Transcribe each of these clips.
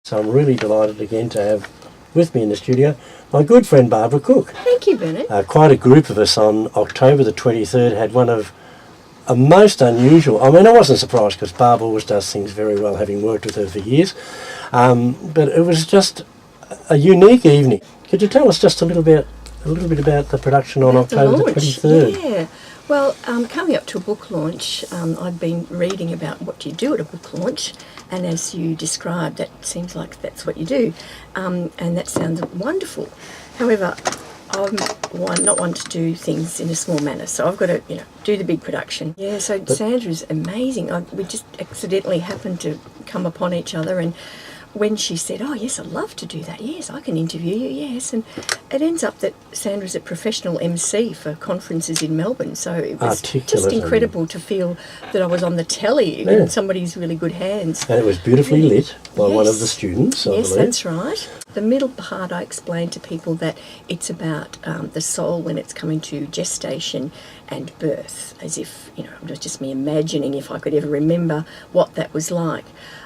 So I'm really delighted again to have with me in the studio my good friend Barbara Cook. Thank you, Bernard. Quite a group of us on October the 23rd had one of a most unusual, I mean I wasn't surprised because Barb always does things very well, having worked with her for years, but it was just a unique evening. Could you tell us just a little bit about the production on October the 23rd? Yeah. Well, coming up to a book launch, I've been reading about what you do at a book launch, and as you described, that seems like that's what you do, and that sounds wonderful. However, I'm not one to do things in a small manner, so I've got to, do the big production. Yeah, so Sandra's amazing. We just accidentally happened to come upon each other, and when she said, "Oh yes, I'd love to do that. Yes, I can interview you. Yes," and it ends up that Sandra's a professional MC for conferences in Melbourne. So it was just incredible to feel that I was on the telly in somebody's really good hands. And it was beautifully lit by one of the students. Yes, that's right. The middle part, I explained to people that it's about the soul when it's coming to gestation and birth, as if, it was just me imagining if I could ever remember what that was like.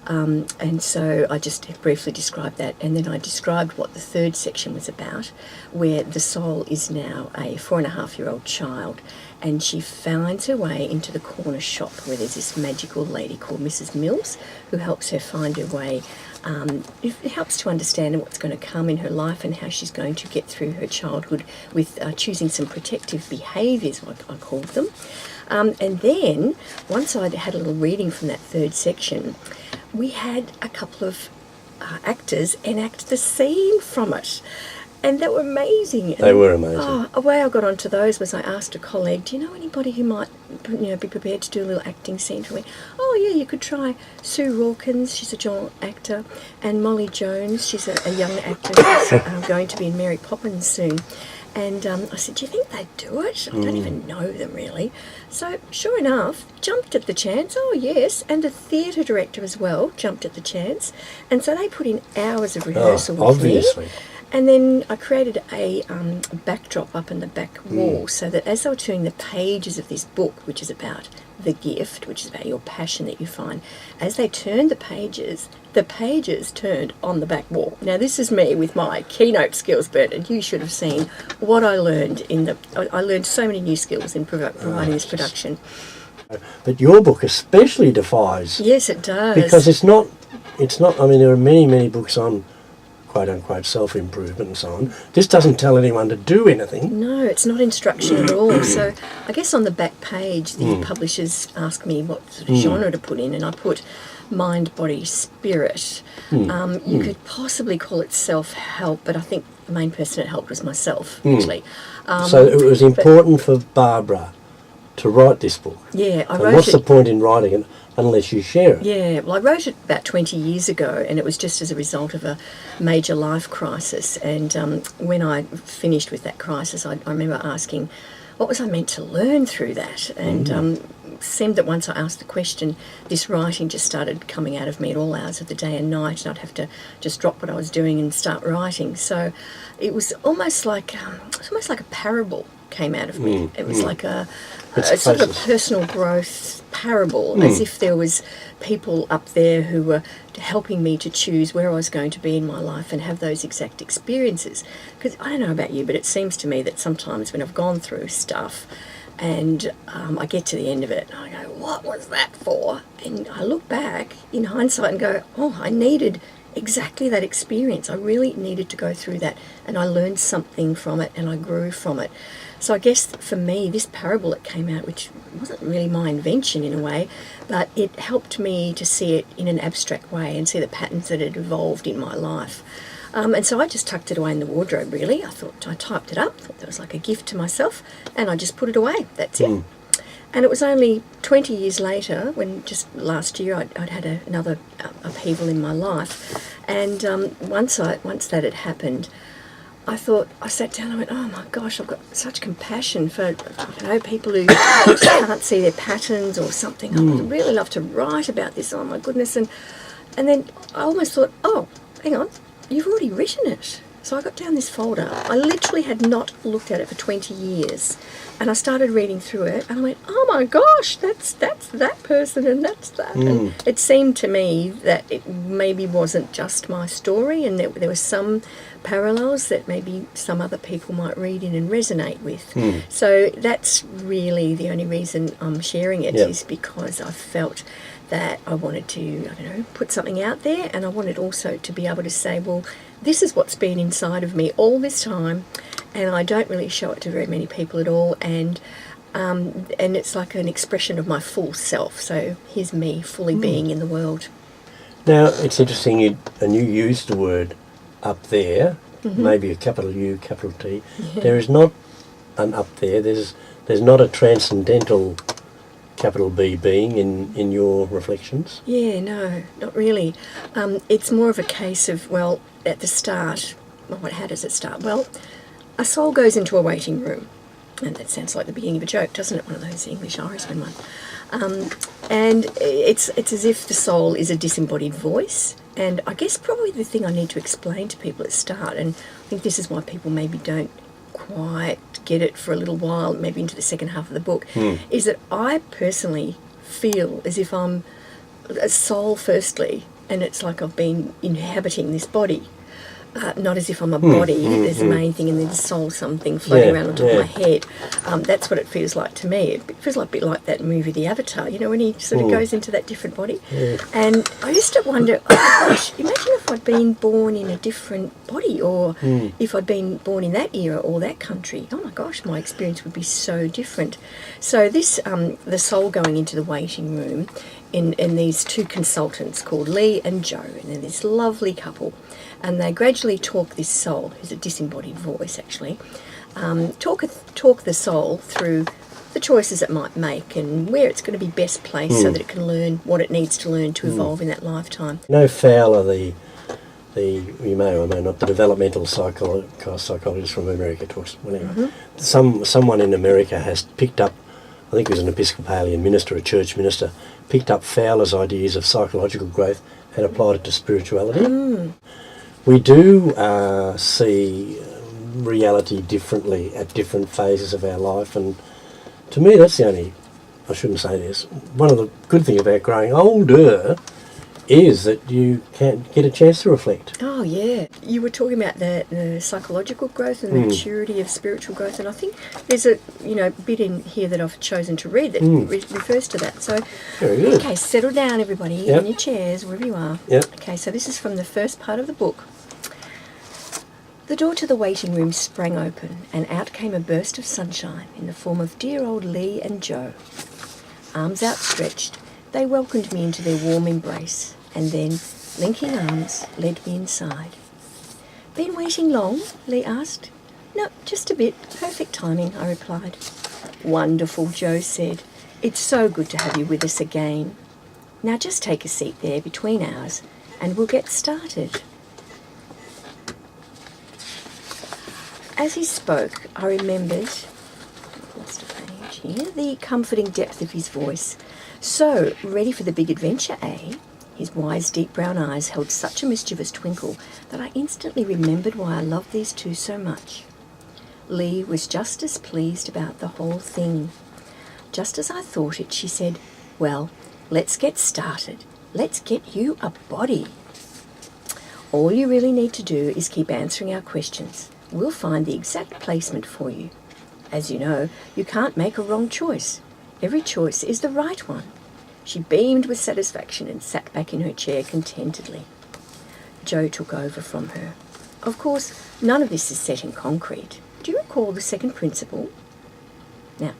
And so I just briefly described that, and then I described what the third section was about, where the soul is now a 4.5-year-old child, and she finds her way into the corner shop where there's this magical lady called Mrs. Mills who helps her find her way. It helps to understand what's going to come in her life and how she's going to get through her childhood with choosing some protective behaviours, what I called them. And then, once I'd had a little reading from that third section, we had a couple of actors enact the scene from it. And they were amazing. They were amazing. A way I got onto those was I asked a colleague, do you know anybody who might be prepared to do a little acting scene for me? Oh, yeah, you could try Sue Rawkins, she's a child actor, and Molly Jones, she's a young actor who's going to be in Mary Poppins soon. And I said, do you think they'd do it? I don't even know them really. So sure enough, jumped at the chance. Oh yes, and the theatre director as well jumped at the chance. And so they put in hours of rehearsal with me. And then I created a backdrop up in the back wall so that as I was turning the pages of this book, which is about the gift, which is about your passion that you find, as they turned the pages turned on the back wall. Now this is me with my keynote skills, Bert, and you should have seen what I learned I learned so many new skills in providing this production. But your book especially defies. Yes, it does. Because it's not, I mean, there are many books on quote-unquote self-improvement and so on. This doesn't tell anyone to do anything. No, it's not instruction at all. So I guess on the back page, the publishers asked me what sort of genre to put in, and I put mind, body, spirit. You could possibly call it self-help, but I think the main person it helped was myself, actually. So it was important for Barbara to write this book. Yeah, I wrote it. And what's the point in writing it unless you share it? Yeah, well, I wrote it about 20 years ago, and it was just as a result of a major life crisis. And when I finished with that crisis, I remember asking, what was I meant to learn through that? And it seemed that once I asked the question, this writing just started coming out of me at all hours of the day and night, and I'd have to just drop what I was doing and start writing. So it was almost like a parable came out of me. It was like a sort of a personal growth parable, as if there was people up there who were helping me to choose where I was going to be in my life and have those exact experiences. Because I don't know about you, but it seems to me that sometimes when I've gone through stuff and I get to the end of it and I go, what was that for? And I look back in hindsight and go, oh, I needed exactly that experience. I really needed to go through that, and I learned something from it and I grew from it. So I guess for me, this parable that came out, which wasn't really my invention in a way, but it helped me to see it in an abstract way and see the patterns that had evolved in my life. And so I just tucked it away in the wardrobe, really. I typed it up, thought that was like a gift to myself, and I just put it away. That's it. And it was only 20 years later, when just last year I'd had another upheaval in my life. And once that had happened, I sat down and I went, oh my gosh, I've got such compassion for people who just can't see their patterns or something. I would really love to write about this, oh my goodness. And then I almost thought, oh, hang on, you've already written it. So I got down this folder. I literally had not looked at it for 20 years. And I started reading through it and I went, oh my gosh, that's that person and that's that. And it seemed to me that it maybe wasn't just my story, and there were some parallels that maybe some other people might read in and resonate with. So that's really the only reason I'm sharing it, is because I felt that I wanted to, put something out there, and I wanted also to be able to say, well, this is what's been inside of me all this time, and I don't really show it to very many people at all, and it's like an expression of my full self. So here's me fully being in the world. Now, it's interesting, you used the word up there, maybe a capital U, capital T. Yeah. There is not an up there. There's not a transcendental capital B being in your reflections? Yeah, no, not really. It's more of a case of, well, at the start, how does it start? Well, a soul goes into a waiting room. And that sounds like the beginning of a joke, doesn't it? One of those English Irishman ones. And it's as if the soul is a disembodied voice. And I guess probably the thing I need to explain to people at the start, and I think this is why people maybe don't quite get it for a little while, maybe into the second half of the book, is that I personally feel as if I'm a soul firstly, and it's like I've been inhabiting this body. Not as if I'm a body, there's the main thing, and then the soul, something floating around on top of my head. That's what it feels like to me. It feels like a bit like that movie, The Avatar, when he sort of goes into that different body. And I used to wonder, oh gosh, imagine if I'd been born in a different body, or if I'd been born in that era or that country. Oh my gosh, my experience would be so different. So this, the soul going into the waiting room, in these two consultants called Lee and Joe, and they're this lovely couple. And they gradually talk this soul, who's a disembodied voice actually, talk the soul through the choices it might make and where it's going to be best placed so that it can learn what it needs to learn to evolve in that lifetime. No Fowler, the you may or may not, the developmental psychologist from America talks. Whatever. Someone in America has picked up, I think it was an Episcopalian minister, a church minister, picked up Fowler's ideas of psychological growth and applied it to spirituality. We do see reality differently at different phases of our life, and to me that's the only, I shouldn't say this, one of the good things about growing older is that you can get a chance to reflect. Oh yeah, you were talking about the psychological growth and the maturity of spiritual growth, and I think there's a bit in here that I've chosen to read that refers to that. So, very good. Okay, settle down everybody in your chairs, wherever you are. Okay, so this is from the first part of the book. The door to the waiting room sprang open, and out came a burst of sunshine in the form of dear old Lee and Joe. Arms outstretched, they welcomed me into their warm embrace, and then, linking arms, led me inside. Been waiting long? Lee asked. No, just a bit. Perfect timing, I replied. Wonderful, Joe said. It's so good to have you with us again. Now just take a seat there between ours, and we'll get started. As he spoke, I remembered, lost a page here, the comforting depth of his voice. So, ready for the big adventure, eh? His wise, deep brown eyes held such a mischievous twinkle that I instantly remembered why I loved these two so much. Lee was just as pleased about the whole thing. Just as I thought it, she said, well, let's get started. Let's get you a body. All you really need to do is keep answering our questions. We'll find the exact placement for you. As you know, you can't make a wrong choice. Every choice is the right one. She beamed with satisfaction and sat back in her chair contentedly. Joe took over from her. Of course, none of this is set in concrete. Do you recall the second principle? Now,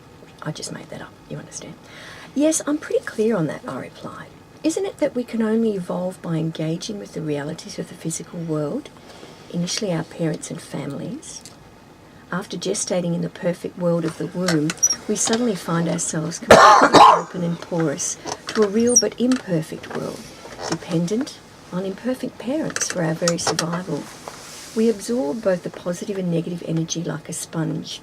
I just made that up, you understand. Yes, I'm pretty clear on that, I replied. Isn't it that we can only evolve by engaging with the realities of the physical world? Initially our parents and families. After gestating in the perfect world of the womb, we suddenly find ourselves completely open and porous to a real but imperfect world, dependent on imperfect parents for our very survival. We absorb both the positive and negative energy like a sponge.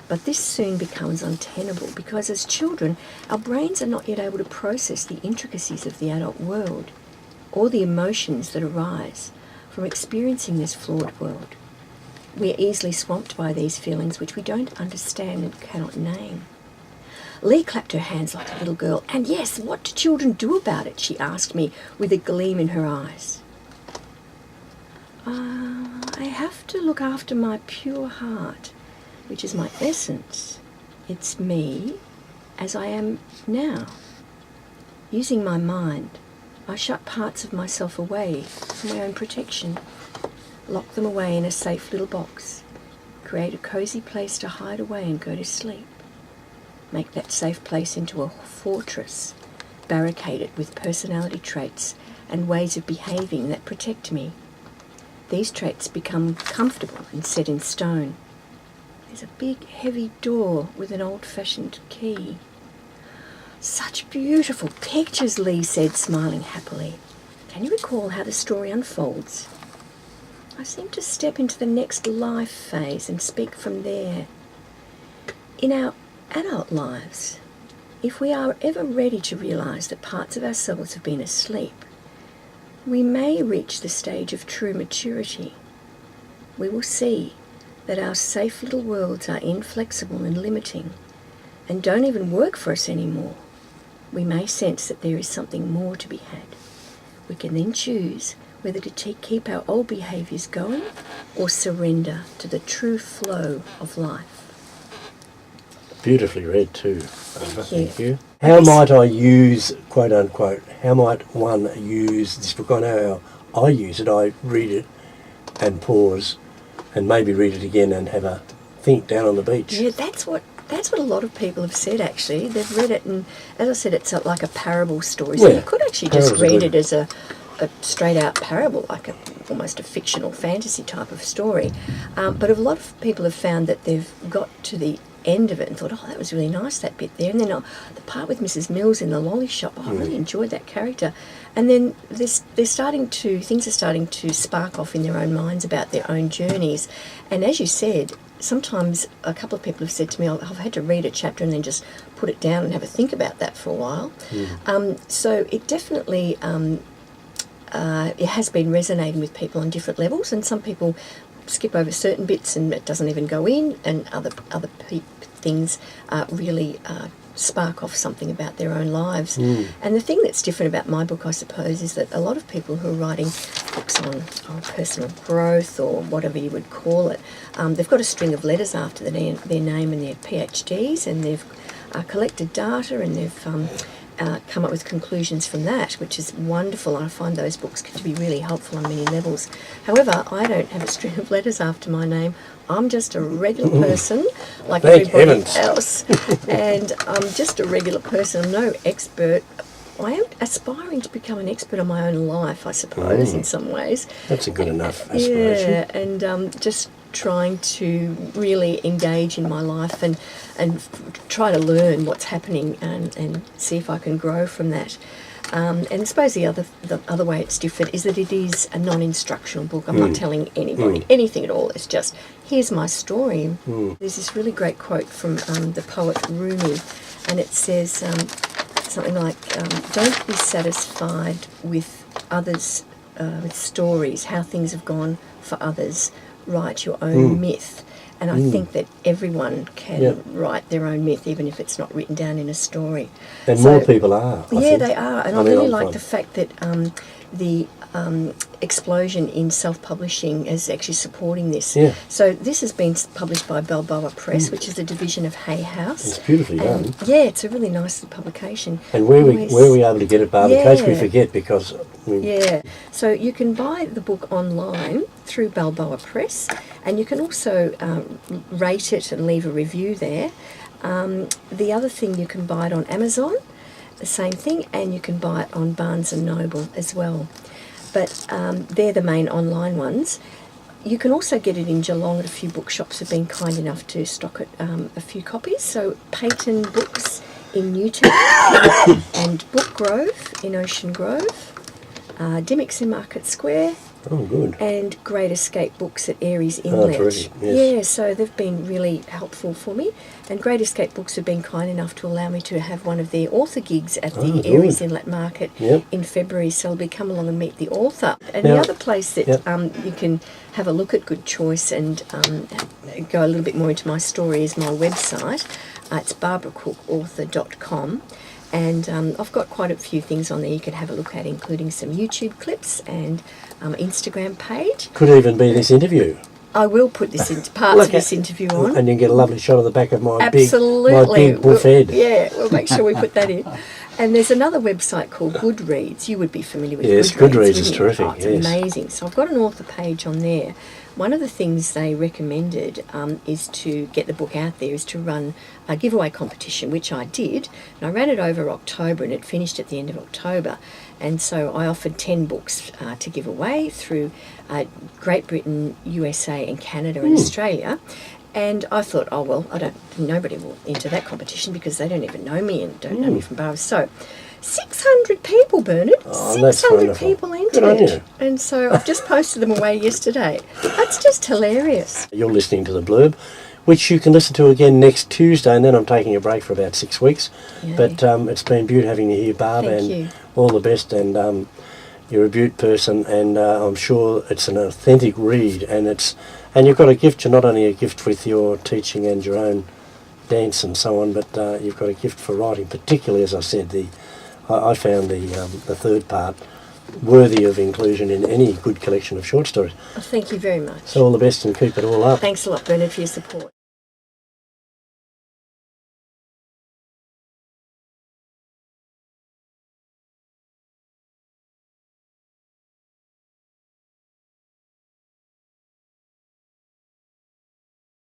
But this soon becomes untenable because as children, our brains are not yet able to process the intricacies of the adult world or the emotions that arise from experiencing this flawed world. We are easily swamped by these feelings which we don't understand and cannot name. Lee clapped her hands like a little girl. And yes, what do children do about it? She asked me with a gleam in her eyes. I have to look after my pure heart, which is my essence. It's me as I am now. Using my mind, I shut parts of myself away for my own protection, lock them away in a safe little box, create a cosy place to hide away and go to sleep, make that safe place into a fortress, barricaded with personality traits and ways of behaving that protect me. These traits become comfortable and set in stone. There's a big, heavy door with an old-fashioned key. Such beautiful pictures, Lee said, smiling happily. Can you recall how the story unfolds? I seem to step into the next life phase and speak from there. In our adult lives, if we are ever ready to realise that parts of ourselves have been asleep, we may reach the stage of true maturity. We will see that our safe little worlds are inflexible and limiting and don't even work for us anymore. We may sense that there is something more to be had. We can then choose whether to keep our old behaviours going or surrender to the true flow of life. Beautifully read too. Thank you. I How guess- might I use, quote unquote, how might one use this book? I know how I use it. I read it and pause and maybe read it again and have a think down on the beach. Yeah, that's what a lot of people have said, actually. They've read it, and as I said, it's like a parable story. So Yeah, you could actually just parables are read good. it as a straight-out parable, like almost a fictional fantasy type of story. But a lot of people have found that they've got to the end of it and thought, oh, that was really nice, that bit there. And then the part with Mrs. Mills in the lolly shop, I really enjoyed that character. And then things are starting to spark off in their own minds about their own journeys. And as you said, sometimes a couple of people have said to me, I've had to read a chapter and then just put it down and have a think about that for a while. So it definitely it has been resonating with people on different levels, and some people skip over certain bits and it doesn't even go in, and other things really spark off something about their own lives. And the thing that's different about my book, I suppose, is that a lot of people who are writing books on personal growth or whatever you would call it, they've got a string of letters after their name and their PhDs, and they've collected data, and they've come up with conclusions from that, which is wonderful. I find those books to be really helpful on many levels. However, I don't have a string of letters after my name. I'm just a regular person like Thank everybody heavens. else. And I'm just a regular person. I'm no expert. I am aspiring to become an expert on my own life, I suppose, in some ways. That's a good enough aspiration. Yeah, and just trying to really engage in my life and try to learn what's happening and see if I can grow from that. And I suppose the other way it's different is that it is a non-instructional book. I'm not telling anybody anything at all. It's just, here's my story. There's this really great quote from the poet Rumi, and it says something like, don't be satisfied with others, with stories, how things have gone for others. Write your own myth. And I think that everyone can write their own myth, even if it's not written down in a story. And So- more people are. I think. they are, and I mean, really I'm like fine. the fact that the explosion in self-publishing is actually supporting this. Yeah. So this has been published by Balboa Press, which is a division of Hay House. It's beautifully And, done. yeah, it's a really nice publication. And where Always- we able to get it, Barbara, in case we Yeah. forget, because Yeah, so you can buy the book online through Balboa Press, and you can also rate it and leave a review there. The other thing, you can buy it on Amazon, the same thing, and you can buy it on Barnes & Noble as well. But they're the main online ones. You can also get it in Geelong, and a few bookshops have been kind enough to stock it, a few copies. So Peyton Books in Newton and Book Grove in Ocean Grove, Dimmicks in Market Square, Oh, good. and Great Escape Books at Aries Inlet. terrific, yes. Yeah, so they've been really helpful for me. And Great Escape Books have been kind enough to allow me to have one of their author gigs at the good. Aries Inlet Market Yep. in February. So I'll be come along and meet the author. And Now- the other place that Yep. you can have a look at Good Choice and go a little bit more into my story is my website. It's barbaracookauthor.com. And I've got quite a few things on there you could have a look at, including some YouTube clips and Instagram page. Could even be this interview. I will put this into parts Look of this at- interview on. And you get a lovely shot of the back of my Absolutely. big buff head. Yeah, we'll make sure we put that in. And there's another website called Goodreads. You would be familiar with Yes, Goodreads. Goodreads is wouldn't you? terrific, Oh, it's yes. amazing. So I've got an author page on there. One of the things they recommended is to get the book out there, is to run a giveaway competition, which I did. And I ran it over October and it finished at the end of October. And so I offered 10 books to give away through Great Britain, USA and Canada and Australia. And I thought, oh, well, nobody will enter that competition because they don't even know me and don't know me from Barbara. So 600 people, Bernard. Oh, that's 600 wonderful. people Good entered on it. you. And so I've just posted them away yesterday. That's just hilarious. You're listening to The Blurb, which you can listen to again next Tuesday, and then I'm taking a break for about 6 weeks. Yay. But it's been beautiful having you here, Barb, Thank and you. all the best. And you're a Butte person, and I'm sure it's an authentic read. And you've got a gift. You're not only a gift with your teaching and your own dance and so on, but you've got a gift for writing. Particularly, as I said, I found the third part worthy of inclusion in any good collection of short stories. Thank you very much. So all the best and keep it all up. Thanks a lot, Bernard, for your support.